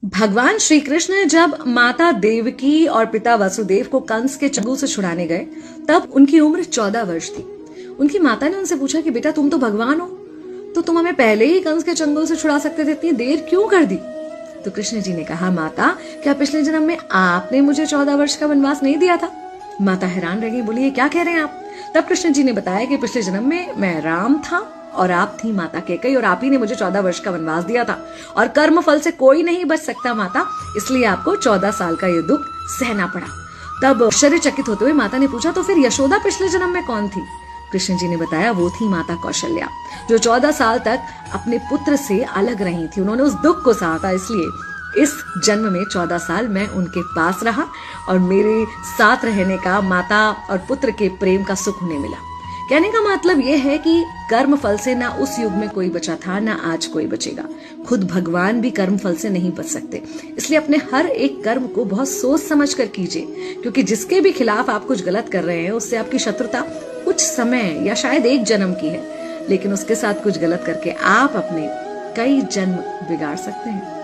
भगवान श्री कृष्ण जब माता देवकी और पिता वसुदेव को कंस के चंगुल से छुड़ाने गए तब उनकी उम्र 14 वर्ष थी। उनकी माता ने उनसे पूछा कि बेटा तुम तो भगवान हो, तो तुम हमें पहले ही कंस के चंगुल से छुड़ा सकते थे, इतनी देर क्यों कर दी? तो कृष्ण जी ने कहा, माता क्या पिछले जन्म में आपने मुझे 14 वर्ष का वनवास नहीं दिया था? माता हैरान रह गई, बोली ये क्या कह रहे हैं आप? तब कृष्ण जी ने बताया कि पिछले जन्म में मैं राम था और आप थी माता कैकेयी और आप ही ने मुझे 14 वर्ष का वनवास दिया था और कर्म फल से कोई नहीं बच सकता माता, इसलिए आपको 14 साल का ये दुख सहना पड़ा। तब आश्चर्यचकित होते हुए माता ने पूछा, तो फिर यशोदा पिछले जन्म में कौन थी? कृष्ण जी ने बताया, वो थी माता कौशल्या, जो 14 साल तक अपने पुत्र से अलग रही थी। उन्होंने उस दुख को सहा था, इसलिए इस जन्म में 14 साल मैं उनके पास रहा और मेरे साथ रहने का, माता और पुत्र के प्रेम का सुख उन्हें मिला। कहने का मतलब यह है कि कर्म फल से ना उस युग में कोई बचा था, ना आज कोई बचेगा। खुद भगवान भी कर्म फल से नहीं बच सकते, इसलिए अपने हर एक कर्म को बहुत सोच समझ कर कीजिए, क्योंकि जिसके भी खिलाफ आप कुछ गलत कर रहे हैं उससे आपकी शत्रुता कुछ समय या शायद एक जन्म की है, लेकिन उसके साथ कुछ गलत करके आप अपने कई जन्म बिगाड़ सकते हैं।